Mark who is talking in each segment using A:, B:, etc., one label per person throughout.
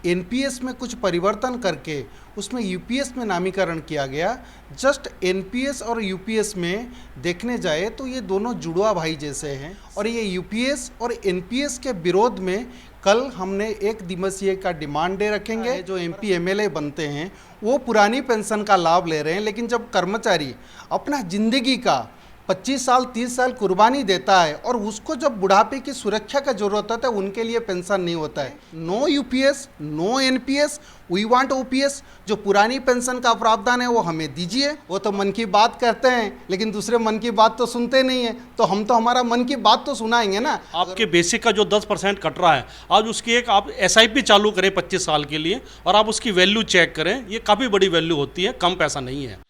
A: NPS में कुछ परिवर्तन करके उसमें यूपीएस में नामीकरण किया गया। जस्ट एनपीएस और यूपीएस में देखने जाए तो ये दोनों जुड़वा भाई जैसे हैं, और ये यूपीएस और एनपीएस के विरोध में कल हमने 1 दिवसीय का डिमांड डे रखेंगे। जो एमपी एमएलए बनते हैं वो पुरानी पेंशन का लाभ ले रहे हैं, लेकिन जब कर्मचारी अपना जिंदगी का 25 साल 30 साल कुर्बानी देता है और उसको जब बुढ़ापे की सुरक्षा का जरूरत होता है, उनके लिए पेंशन नहीं होता है। No UPS, no NPS, we want OPS. जो पुरानी पेंशन का प्रावधान है वो हमें दीजिए। वो तो मन की बात करते हैं, लेकिन दूसरे मन की बात तो सुनते नहीं है, तो हम तो हमारा मन की बात तो सुनाएंगे ना।
B: आपके बेसिक का जो 10% कट रहा है, आज उसकी एक आप एसआईपी चालू करें 25 साल के लिए, और आप उसकी वैल्यू चेक करें। ये काफ़ी बड़ी वैल्यू होती है, कम पैसा नहीं है।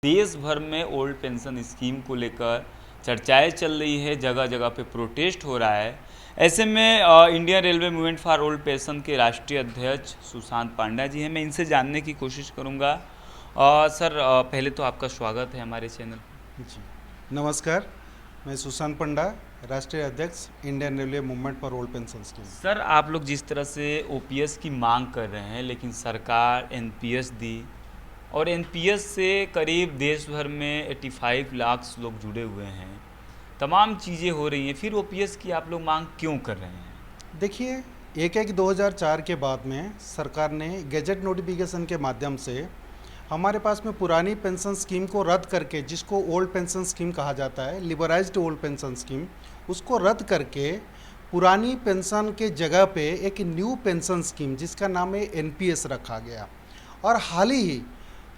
C: देश भर में ओल्ड पेंशन स्कीम को लेकर चर्चाएं चल रही है, जगह जगह पे प्रोटेस्ट हो रहा है। ऐसे में Indian railway movement for old pension के राष्ट्रीय अध्यक्ष सुशांत पांडा जी हैं, मैं इनसे जानने की कोशिश करूंगा। सर, पहले तो आपका स्वागत है हमारे चैनल पर।
A: जी नमस्कार, मैं सुशांत पांडा, राष्ट्रीय अध्यक्ष Indian railway movement for old pension scheme.
C: Sir, आप लोग जिस तरह से ओपीएस की मांग कर रहे हैं, लेकिन सरकार एनपीएस दी, और एनपीएस से करीब देश भर में 85 लाख लोग जुड़े हुए हैं, तमाम चीज़ें हो रही हैं, फिर ओपीएस की आप लोग मांग क्यों कर रहे हैं?
A: देखिए, 1/1/2004 के बाद में सरकार ने गैजेट नोटिफिकेशन के माध्यम से हमारे पास में पुरानी पेंशन स्कीम को रद्द करके, जिसको ओल्ड पेंशन स्कीम कहा जाता है, लिबराइज्ड ओल्ड पेंशन स्कीम, उसको रद्द करके पुरानी पेंशन के जगह पे एक न्यू पेंशन स्कीम जिसका नाम है एनपीएस रखा गया। और हाल ही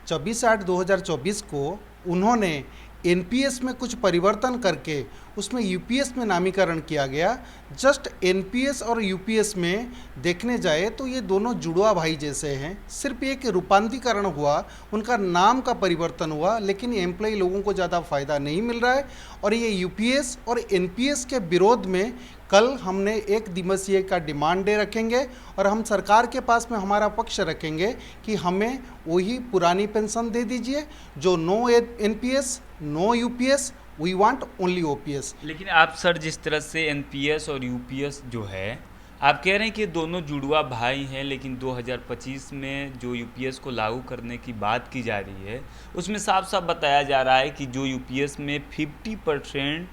A: 24/8/2024 को उन्होंने एनपीएस में कुछ परिवर्तन करके उसमें यूपीएस में नामीकरण किया गया। जस्ट एनपीएस और यूपीएस में देखने जाए तो ये दोनों जुड़वा भाई जैसे हैं, सिर्फ एक रूपांतरीकरण हुआ, उनका नाम का परिवर्तन हुआ, लेकिन एम्प्लॉई लोगों को ज़्यादा फ़ायदा नहीं मिल रहा है। और ये यूपीएस और एनपीएस के विरोध में कल हमने 1 दिवसीय का डिमांड डे रखेंगे, और हम सरकार के पास में हमारा पक्ष रखेंगे कि हमें वही पुरानी पेंशन दे दीजिए, जो no NPS, no UPS, we want only OPS.
C: लेकिन आप सर, जिस तरह से एनपीएस और यूपीएस जो है, आप कह रहे हैं कि दोनों जुड़वा भाई हैं, लेकिन 2025 में जो यूपीएस को लागू करने की बात की जा रही है, उसमें साफ साफ बताया जा रहा है कि जो यूपीएस में 50%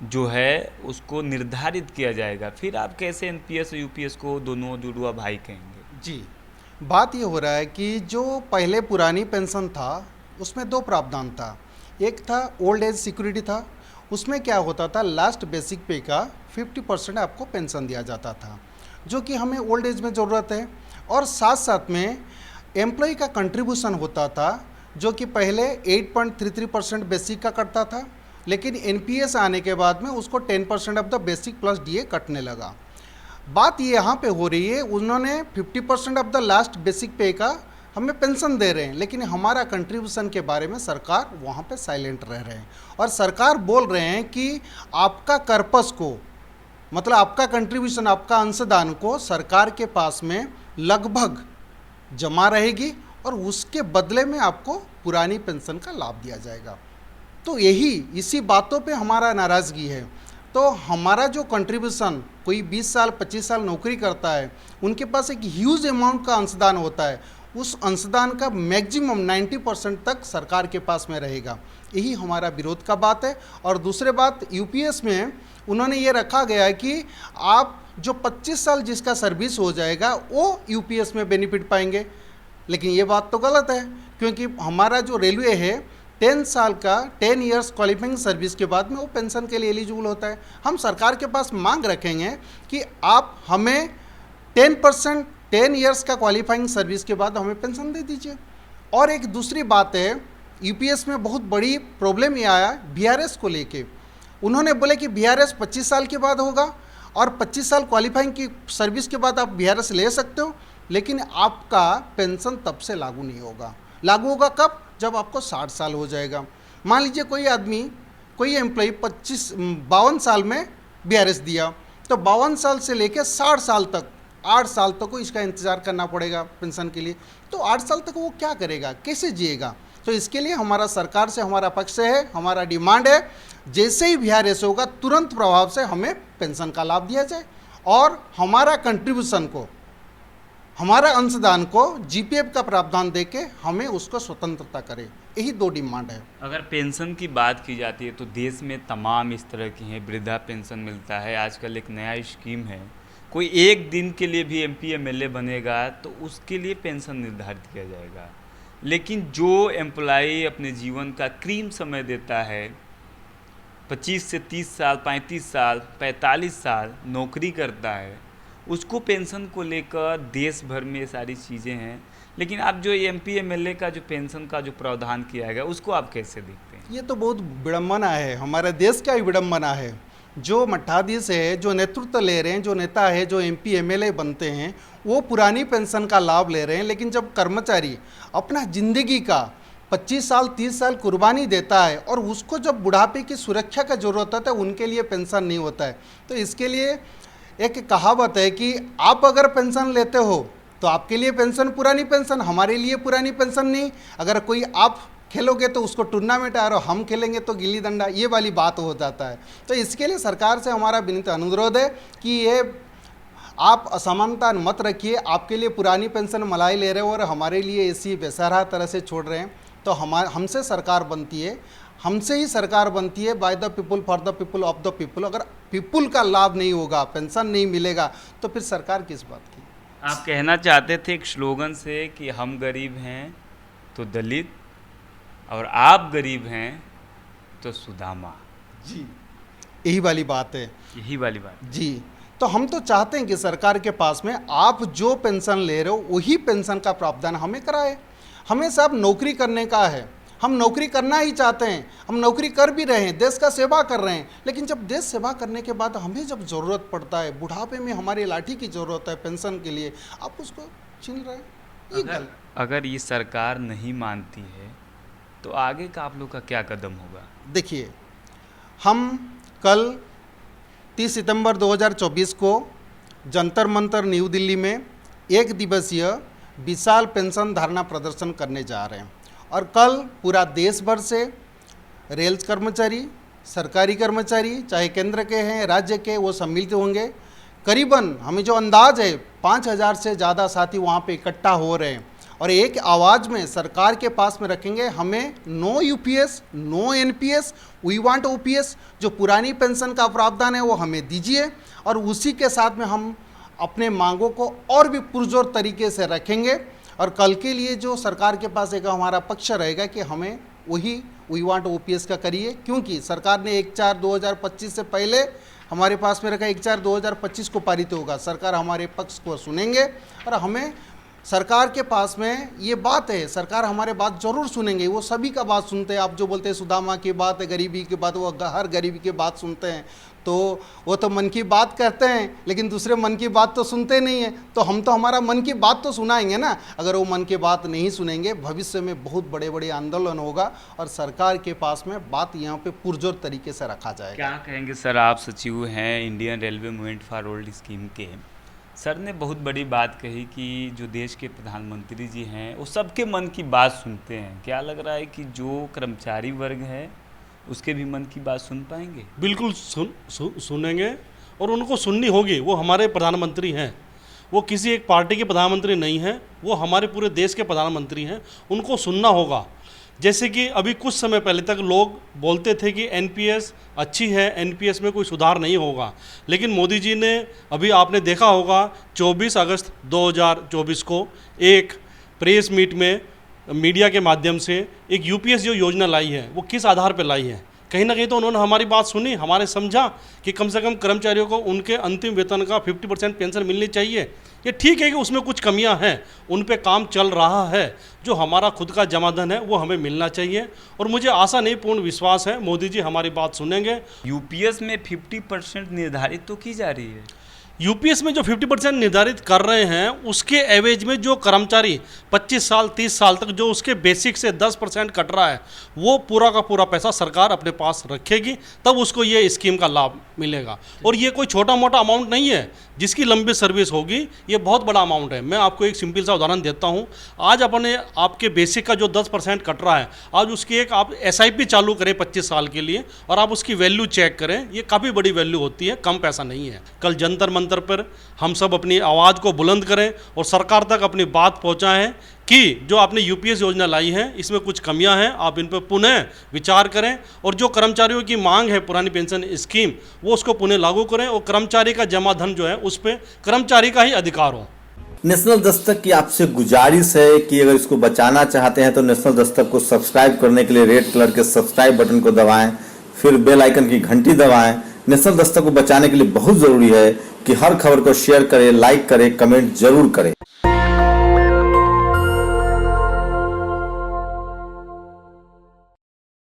C: जो है उसको निर्धारित किया जाएगा। फिर आप कैसे एनपीएस और यूपीएस को दोनों जुड़वा भाई कहेंगे?
A: जी, बात ये हो रहा है कि जो पहले पुरानी पेंशन था उसमें 2 प्रावधान था। एक था ओल्ड एज सिक्योरिटी था, उसमें क्या होता था, लास्ट बेसिक पे का 50% आपको पेंशन दिया जाता था, जो कि हमें ओल्ड एज में ज़रूरत है। और साथ साथ में एम्प्लॉय का कंट्रीब्यूशन होता था, जो कि पहले 8.33% बेसिक का कटता था, लेकिन एनपीएस आने के बाद में उसको 10% of the basic plus DA कटने लगा। बात ये यहाँ पे हो रही है, उन्होंने 50% ऑफ द लास्ट बेसिक पे का हमें पेंशन दे रहे हैं, लेकिन हमारा कंट्रीब्यूशन के बारे में सरकार वहाँ पे साइलेंट रह रहे हैं। और सरकार बोल रहे हैं कि आपका कर्पस को, मतलब आपका कंट्रीब्यूशन, आपका अंशदान को सरकार के पास में लगभग जमा रहेगी, और उसके बदले में आपको पुरानी पेंशन का लाभ दिया जाएगा। तो इसी बातों पे हमारा नाराज़गी है। तो हमारा जो कंट्रीब्यूशन, कोई 20 साल 25 साल नौकरी करता है, उनके पास एक ह्यूज अमाउंट का अंशदान होता है, उस अंशदान का मैक्सिमम 90% तक सरकार के पास में रहेगा। यही हमारा विरोध का बात है। और दूसरे बात, यूपीएस में उन्होंने ये रखा गया है कि आप जो 25 साल जिसका सर्विस हो जाएगा वो यूपीएस में बेनिफिट पाएंगे, लेकिन ये बात तो गलत है, क्योंकि हमारा जो रेलवे है 10 साल का 10 इयर्स क्वालिफाइंग सर्विस के बाद में वो पेंशन के लिए एलिजिबल होता है। हम सरकार के पास मांग रखेंगे कि आप हमें 10% 10 इयर्स का क्वालिफाइंग सर्विस के बाद हमें पेंशन दे दीजिए। और एक दूसरी बात है, यूपीएस में बहुत बड़ी प्रॉब्लम ये आया बीआरएस को लेके। उन्होंने बोले कि बीआरएस 25 साल के बाद होगा, और 25 साल क्वालिफाइंग की सर्विस के बाद आप बीआरएस ले सकते हो, लेकिन आपका पेंशन तब से लागू नहीं होगा। लागू होगा कब? जब आपको 60 साल हो जाएगा। मान लीजिए कोई आदमी, कोई एम्प्लॉय 52 साल में बीआरएस दिया, तो 52 साल से लेकर 60 साल तक, 8 साल तक को इसका इंतज़ार करना पड़ेगा पेंशन के लिए। तो 8 साल तक वो क्या करेगा, कैसे जिएगा? तो इसके लिए हमारा सरकार से हमारा पक्ष है, हमारा डिमांड है, जैसे ही बिहार ऐसे होगा तुरंत प्रभाव से हमें पेंशन का लाभ दिया जाए और हमारा कंट्रीब्यूशन को, हमारा अंशदान को जीपीएफ का प्रावधान देके हमें उसको स्वतंत्रता करे। यही दो डिमांड है।
C: अगर पेंशन की बात की जाती है तो देश में तमाम इस तरह की हैं। वृद्धा पेंशन मिलता है, आजकल एक नया स्कीम है, कोई एक दिन के लिए भी एमपी एमएलए बनेगा तो उसके लिए पेंशन निर्धारित किया जाएगा। लेकिन जो एम्प्लॉई अपने जीवन का क्रीम समय देता है, 25 से 30 साल, 35 साल, 45 साल नौकरी करता है, उसको पेंशन को लेकर देश भर में ये सारी चीज़ें हैं। लेकिन आप जो एमपी एमएलए का जो पेंशन का जो प्रावधान किया गया उसको आप कैसे देखते हैं?
A: ये तो बहुत विडम्बना है, हमारे देश का ही विडम्बना है। जो मठाधीश है, जो नेतृत्व ले रहे हैं, जो नेता है, जो एमपी एमएलए बनते हैं, वो पुरानी पेंशन का लाभ ले रहे हैं। लेकिन जब कर्मचारी अपना ज़िंदगी का 25 साल 30 साल कुर्बानी देता है और उसको जब बुढ़ापे की सुरक्षा का ज़रूरत होता है, उनके लिए पेंशन नहीं होता है। तो इसके लिए एक कहावत है कि आप अगर पेंशन लेते हो तो आपके लिए पेंशन पुरानी पेंशन, हमारे लिए पुरानी पेंशन नहीं। अगर कोई आप खेलोगे तो उसको टूर्नामेंट आ रहा, हम खेलेंगे तो गिल्ली डंडा, ये वाली बात हो जाता है। तो इसके लिए सरकार से हमारा विनीत अनुरोध है कि ये आप असमानता मत रखिए। आपके लिए पुरानी पेंशन मलाई ले रहे हो और हमारे लिए ऐसी बेसहारा तरह से छोड़ रहे हैं। तो हमसे सरकार बनती है, हमसे ही सरकार बनती है, by the people for the people of the people. अगर पीपुल का लाभ नहीं होगा, पेंशन नहीं मिलेगा, तो फिर सरकार किस बात की?
C: आप कहना चाहते थे एक स्लोगन से कि हम गरीब हैं तो दलित और आप गरीब हैं तो सुदामा।
A: जी, यही वाली बात है।
C: यही वाली बात
A: जी, तो हम तो चाहते हैं कि सरकार के पास में आप जो पेंशन ले रहे हो वही पेंशन का प्रावधान हमें कराए। हमें सब नौकरी करने का है, हम नौकरी करना ही चाहते हैं, हम नौकरी कर भी रहे हैं, देश का सेवा कर रहे हैं। लेकिन जब देश सेवा करने के बाद हमें जब ज़रूरत पड़ता है, बुढ़ापे में हमारी लाठी की ज़रूरत है पेंशन के लिए, आप उसको छीन रहे हैं। ये
C: अगर ये सरकार नहीं मानती है तो आगे का आप लोग का क्या कदम होगा?
A: देखिए, हम कल 30 सितंबर 2024 को जंतर मंतर न्यू दिल्ली में एक दिवसीय विशाल पेंशन धरना प्रदर्शन करने जा रहे हैं। और कल पूरा देश भर से रेल कर्मचारी, सरकारी कर्मचारी, चाहे केंद्र के हैं, राज्य के, वो सम्मिलित होंगे। करीबन हमें जो अंदाज है 5000 से ज़्यादा साथी वहाँ पे इकट्ठा हो रहे हैं और एक आवाज़ में सरकार के पास में रखेंगे, हमें no UPS, no NPS, we want OPS. जो पुरानी पेंशन का प्रावधान है वो हमें दीजिए और उसी के साथ में हम अपने मांगों को और भी पुरजोर तरीके से रखेंगे। और कल के लिए जो सरकार के पास एक हमारा पक्ष रहेगा कि हमें वही वी वांट ओपीएस का करिए, क्योंकि सरकार ने 1/4/2025 से पहले हमारे पास में रखा 1/4/2025 को पारित होगा। सरकार हमारे पक्ष को सुनेंगे और हमें सरकार के पास में ये बात है, सरकार हमारे बात जरूर सुनेंगे। वो सभी का बात सुनते हैं। आप जो बोलते हैं सुदामा की बात है, गरीबी की बात, वो हर गरीबी की बात सुनते हैं। तो वो तो मन की बात कहते हैं लेकिन दूसरे मन की बात तो सुनते नहीं हैं। तो हम तो हमारा मन की बात तो सुनाएंगे ना। अगर वो मन की बात नहीं सुनेंगे, भविष्य में बहुत बड़े बड़े आंदोलन होगा और सरकार के पास में बात यहाँ पे पुरजोर तरीके से रखा जाएगा।
C: क्या कहेंगे सर? आप सचिव हैं Indian railway movement for old scheme के। सर ने बहुत बड़ी बात कही कि जो देश के प्रधानमंत्री जी हैं वो सबके मन की बात सुनते हैं। क्या लग रहा है कि जो कर्मचारी वर्ग है उसके भी मन की बात सुन पाएंगे?
B: बिल्कुल सुनेंगे और उनको सुननी होगी। वो हमारे प्रधानमंत्री हैं, वो किसी एक पार्टी के प्रधानमंत्री नहीं हैं, वो हमारे पूरे देश के प्रधानमंत्री हैं। उनको सुनना होगा। जैसे कि अभी कुछ समय पहले तक लोग बोलते थे कि एनपीएस अच्छी है, एनपीएस में कोई सुधार नहीं होगा। लेकिन मोदी जी ने, अभी आपने देखा होगा, 24 अगस्त 2024 को एक प्रेस मीट में मीडिया के माध्यम से एक यूपीएस जो योजना लाई है वो किस आधार पर लाई है? कहीं ना कहीं तो उन्होंने हमारी बात सुनी, हमारे समझा कि कम से कम कर्मचारियों को उनके अंतिम वेतन का 50% पेंशन मिलनी चाहिए। ये ठीक है कि उसमें कुछ कमियां हैं, उन पे काम चल रहा है। जो हमारा खुद का जमाधन है वो हमें मिलना चाहिए और मुझे आशा नहीं, पूर्ण विश्वास है मोदी जी हमारी बात सुनेंगे।
C: यूपीएस में 50% निर्धारित तो की जा रही है।
B: यूपीएस में जो 50% निर्धारित कर रहे हैं उसके एवरेज में जो कर्मचारी 25 साल 30 साल तक जो उसके बेसिक से 10% कट रहा है वो पूरा का पूरा पैसा सरकार अपने पास रखेगी, तब उसको ये स्कीम का लाभ मिलेगा। और ये कोई छोटा मोटा अमाउंट नहीं है, जिसकी लंबी सर्विस होगी ये बहुत बड़ा अमाउंट है। मैं आपको एक सिंपल सा उदाहरण देता हूँ। आज अपने आपके बेसिक का जो 10% कट रहा है, आज उसकी एक आप SIP चालू करें 25 साल के लिए और आप उसकी वैल्यू चेक करें, ये काफ़ी बड़ी वैल्यू होती है, कम पैसा नहीं है। कल जंतर मंतर पर हम सब अपनी आवाज़ को बुलंद करें और सरकार तक अपनी बात पहुँचाएं कि जो आपने यूपीएस योजना लाई है इसमें कुछ कमियां हैं, आप इन पर पुनः विचार करें और जो कर्मचारियों की मांग है पुरानी पेंशन स्कीम वो उसको पुनः लागू करें और कर्मचारी का जमा धन जो है उस पर कर्मचारी का ही अधिकार हो।
D: नेशनल दस्तक की आपसे गुजारिश है कि अगर इसको बचाना चाहते हैं तो नेशनल दस्तक को सब्सक्राइब करने के लिए रेड कलर के सब्सक्राइब बटन को दबाएं, फिर बेल आइकन की घंटी दबाएं। नेशनल दस्तक को बचाने के लिए बहुत ज़रूरी है कि हर खबर को शेयर करें, लाइक करें, कमेंट जरूर करें।